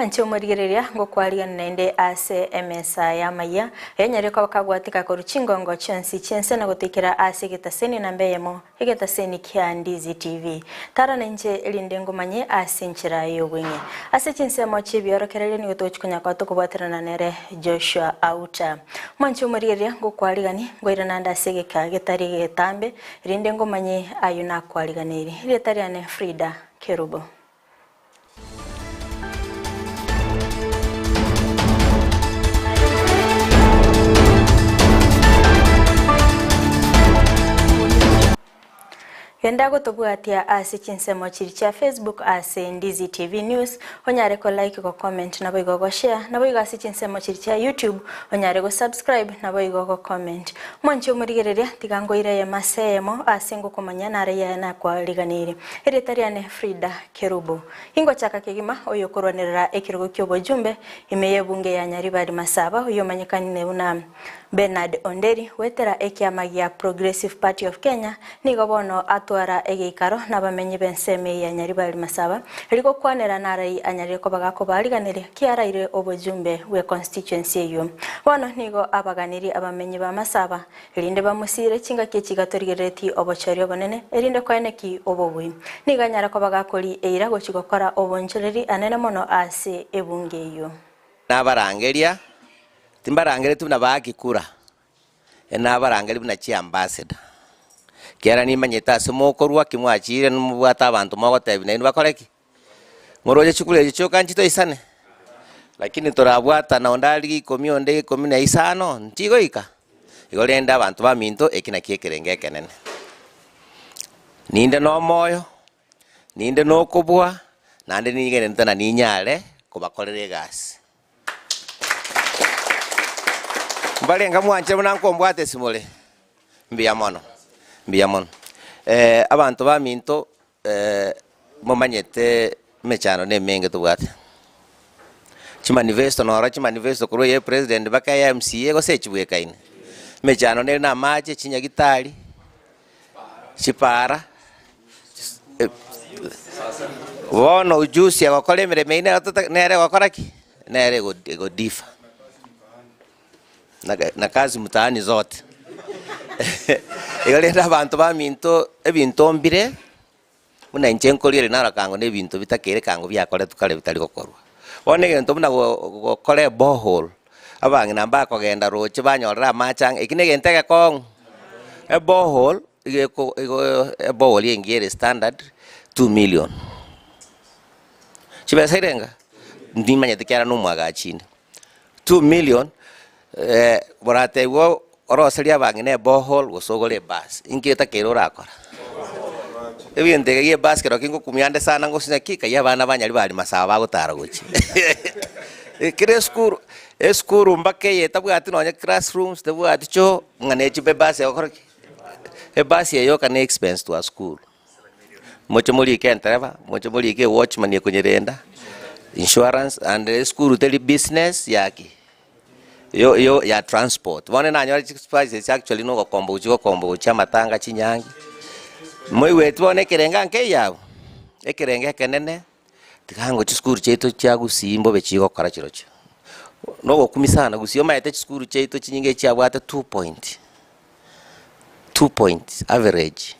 mwancho murigereria ngokwaria nende ase emesa ya maya enyare kwa bakagwatika ko ruchingongo chonsi chense na gutikira ase getaseni na mbeyemo egetaseni kya Ndizi TV tara nje elinde ngomanye ase nchira yobwenye ase chense mochi biorokerere ni gutochikonya kwa tukubwaterana nere Joshua Auta mwancho murigereria ngokwarigani ngoirana ndase geka getari getambe rinde ngomanye ayuna kwariganiri retariane Frida Kerubo. Yenda gutubwatia ase chinsemo chiri cha Facebook ase Ndizi TV News onyare ko like ko comment na boigo go share na boigo ase chinsemo chiri cha YouTube onyare go subscribe na boigo go comment mwancho murigereria tigangoire ya masemo ase ngokomanya nare ya na kwa liganiri eretariane Frida Kerubo ingo chaka kigima oyo korwanerera ekirugo kyobojumbe imeye bunge ya Nyaribari Masaba oyo manyikane una Bernard Onderi wetera ekiama ya Progressive Party of Kenya nigo bono atwara egeikaro nabamenyi benseme ya Nyaribari Masaba liko kwanera narai anyari ko bagako bariganire kiaraire obojumbe we constituency yo bono nigo abaganiri abamenyi ba Masaba elinde bamusire kinga kigatorigereti obochari obonene elinde kweneki obobwi niga nyara ko bagakori eira gochigokora obonjoreri anene mono ase ebunge yo nabarangeria timbarangere tuna bakikura enabarangere buna chi ambassador kera ni manyeta semokorwa kimwachire numubwata abantu mogotebina ni bakoreki moroje chukule choka nchito isane lakini torabwata na ondali komionde komina isano ntigo ika igolenda abantu baminto ekina kiekerenge kenene ninde no moyo ninde no kubwa nande nigene ntana ninyale kubakorere gas Mbalenga mwanche munanko mbwate simole mbiyamono abantu baminto momanyete mechano ne menge tubwate chimanifesto nora chimanifesto kuro ye president baka ya MCA go sechibwekaine mechano ne na mache chinyagitari chipara wono ujusi agokole meine nere gokoraki nere go difa na kazi mtaani zote igolenda abantu baminto ebinto mbire muna inchenkolire nara kango ne bintu bitakere kango byakore tukale bitari gokorwa one gento muna gokore borehole abangi namba kogenda roche banyorera machang ikine gentege kong borehole igeko borehole yengere standard 2 million chibeserenga ndimanya tikera no mwaga chini 2 million borate wo oroseria bangine borehole gosogole bus ingeta kero rakora ebiente ge bus kero kingo kumyande sana ngosinya kika yabana banyari bari Masaba gutara gochi kire school mbake yetabwati nonye classrooms tebwati cho ngane chibe bus yakora bus yeyo kana expense to a school mocho muri kentreva mocho muri ke watchman yekunyerenda insurance and school tele business yaki yo ya transport wane na nyori spices actually no kombo cha matanga chinyangi moi wetu one kerenga nke yawo ekerenge kenene tikango chiskuru cheto chagusimbo bechigo kora chirocho no gokumisana gusio maete chiskuru cheto chinyinge chabwate 2 point average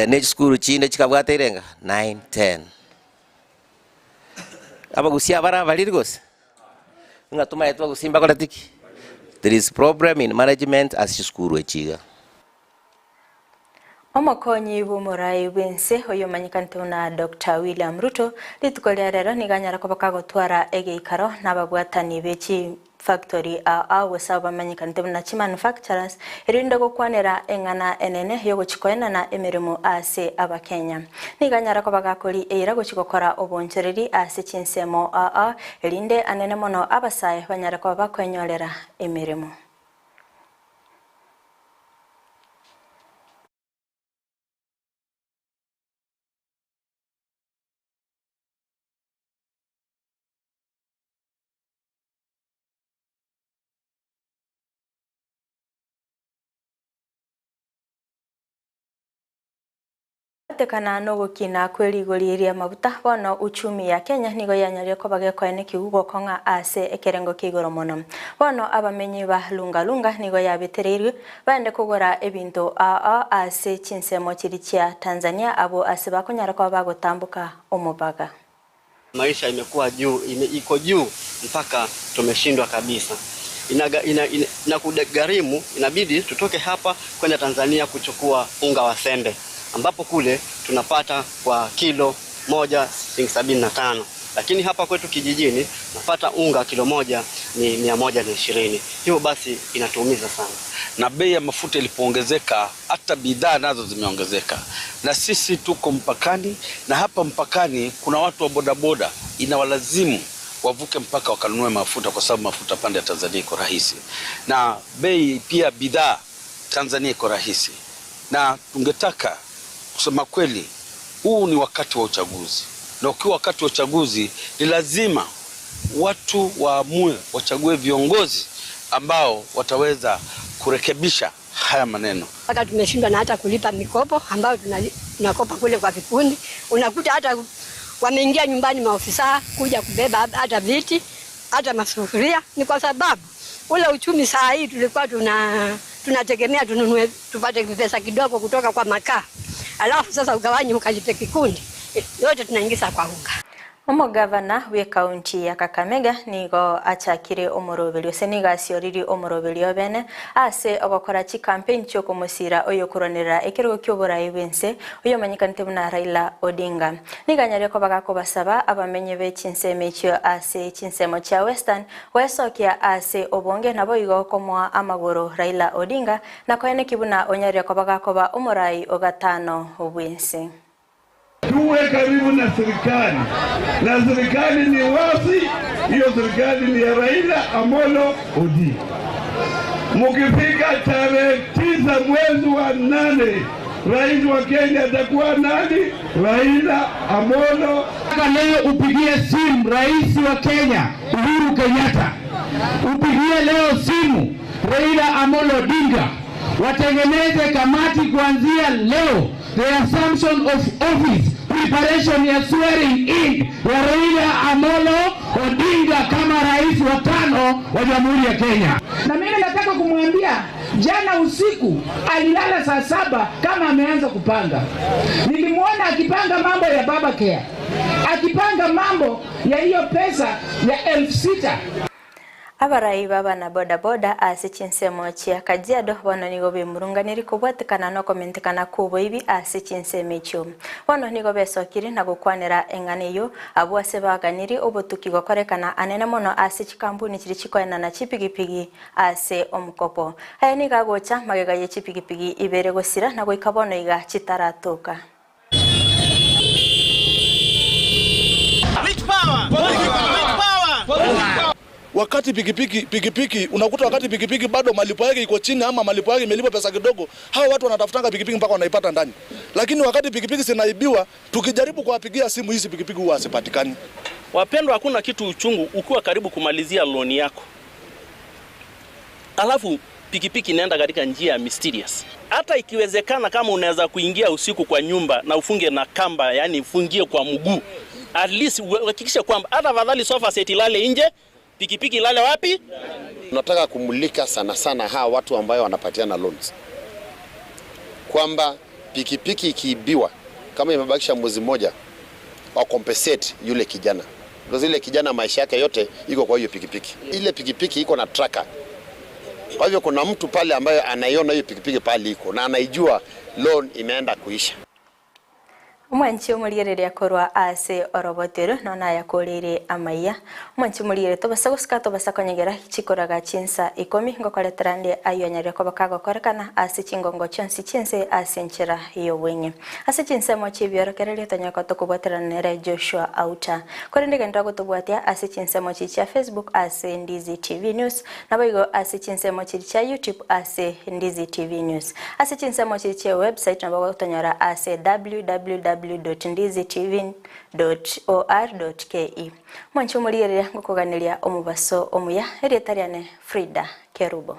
ne chiskuru chinde chikabwate irenga 9 10 aba gusia bara valirigos ngatuma yetu gusimba kolatiki there is problem in management as chiskuru echiga Omokonyi bumurai bwense oyo manyikante na Dr. William Ruto litukolya rero niganyara ko bakagotwara egeikaro nababwatani bechi factory wesaba manyikante na chi manufacturers erindo gokwanera engana enene yo gochikoena na emirimo ase abakenya niganyara ko bagakori eira gochigokora obonchereri ase chinsemo erinde anene mono abasaye banyara ko bakwenyorera emirimo gwetekana no gukina kwiriguriria mabuta bono uchumi ya Kenya nigo yanyario ko bagekone kigugo konga ase ekerengo kigoro mono bono abamenyi ba lunga nigo yabitereirwe bande kugora ebintu ase chinsemo chiri chia Tanzania abo ase bakonyara kwa bagotambuka omubaga. Maisha imekuwa juu, iko juu mpaka tumeshindwa kabisa. Inakugharimu, inabidi tutoke hapa kwenda Tanzania kuchukua unga wa sembe, ambapo kule tunapata kwa kilo moja $75, lakini hapa kwetu kijijini napata unga kilo moja ni 120. Hiyo basi inatuumiza sana. Na bei ya mafuta ilipoongezeka, hata bidhaa nazo zimeongezeka. Na sisi tuko mpakani, na hapa mpakani kuna watu wa bodaboda inawalazimu wavuke mpaka wakanunue mafuta, kwa sababu mafuta pande ya Tanzania iko rahisi. Na bei pia bidhaa Tanzania iko rahisi. Na tungetaka kusema kweli, huu ni wakati wa uchaguzi. Na ukiwa wakati wa uchaguzi, ni lazima watu waamue, wachague viongozi ambao wataweza kurekebisha haya maneno. Mpaka tumeshindwa na hata kulipa mikopo ambayo tunakopa kule kwa vikundi. Unakuta hata wameingia nyumbani maofisa kuja kubeba hata viti, hata masufuria. Ni kwa sababu ule uchumi saa hii tulikuwa tunategemea tununue tupate pesa kidogo kutoka kwa makaa. Alafu sasa ugawanyi ukajipe kikundi. Yote tunaingiza kwa unga. Omugavana we kaunti ya Kakamega nigo achakire omorobeli oseniga sioriri omorobeli obene ase ogokora chi campaign cyo kumusira oyo kuronera ekero kyobora ibense oyo manyikanite muna Raila Odinga niganyare ko bagako basaba abamenye be chinseme cyo ase chinsemo cha Western wesokia ase obonge nabo igo komwa amagoro Raila Odinga na koene kibuna onyare ko bagako ba omorai ogatano obwense. Tuwe karibu na serikali, na serikali ni wazi, hiyo serikali ni ya Raila Amolo Odinga. Mukifika tarehe 9 mwezi wa 8, rais wa Kenya atakuwa nani? Raila Amolo. Leo upigie simu rais wa Kenya Uhuru Kenyatta, upigie leo simu Raila Amolo Odinga, watengeneze kamati kuanzia leo, the assumption of office, preparation ya swearing in ya Raila Amolo Odinga kama rais wa 5 wa Jamhuri ya Kenya. Na mimi nataka kumwambia, jana usiku alilala saa 7 kama ameanza kupanga. Nilimuona akipanga mambo ya baba care, akipanga mambo ya hiyo pesa ya 6,000. Abarai baba na boda ase chinsemo chia Kajiado bono nigo bemurunganiri kubwatikana no komentekana kubo ibi ase chinsemo echo bono nigo besokire na gukwanira engane yo abo ase baganiri obotuki gokorekana anene mono ase chikampuni chiri chikoena na chipigipigi ase omukopo aya niga gocha magega ye chipigipigi ibere gosira na goika bono iga chitaratoka. Which power? Wakati pikipiki unakuta wakati pikipiki bado malipo yake iko chini ama malipo yake imelipwa pesa kidogo, hao watu wanatafutanga pikipiki mpaka wanaipata ndani. Lakini wakati pikipiki zinaibiwa, tukijaribu kuwapigia simu hizi pikipiki huwa hazipatikani. Wapendwa, hakuna kitu uchungu ukiwa karibu kumalizia loan yako, alafu pikipiki inaenda katika njia mysterious. Hata ikiwezekana kama unaweza kuingia usiku kwa nyumba na ufunge na kamba, yani ufungie kwa mguu, at least uhakikishe kwamba hata afadhali sofa set ilale nje, pikipiki lale wapi? Tunataka kumulika sana hawa watu ambao wanapatiana loans, kwamba pikipiki ikiibiwa kama imebakisha mwezi mmoja wa compensate yule kijana, ndio zile kijana maisha yake yote iko kwa hiyo pikipiki. Ile pikipiki iko na tracker, kwa hivyo kuna mtu pale ambaye anaiona hiyo pikipiki pale iko na anaijua loan imeenda kuisha. Mwanchi umulirere yakorwa ase orobotero nona yakorere amaya mwanchi umulirere tobasa gusika tobasa konyegera chikoraga chinsa 10 ngokoleterande ayonyare ko bakagokorekana ase chingongo chonsi chinse ase nchera iyo wenye ase chinse mo chibyorokerere tonyako tokuboteranere Joshua Auta korende genda gotobwatia ase chinse mo chicha Facebook ase Ndizi TV News naboigo ase chinse mo chicha YouTube ase Ndizi TV News ase chinse mo chicha website nabogo tonyora ase www.ndizitv.or.ke mwanchi umulirere ngokuganiria omubaso omuya eretariane Frida Kerubo.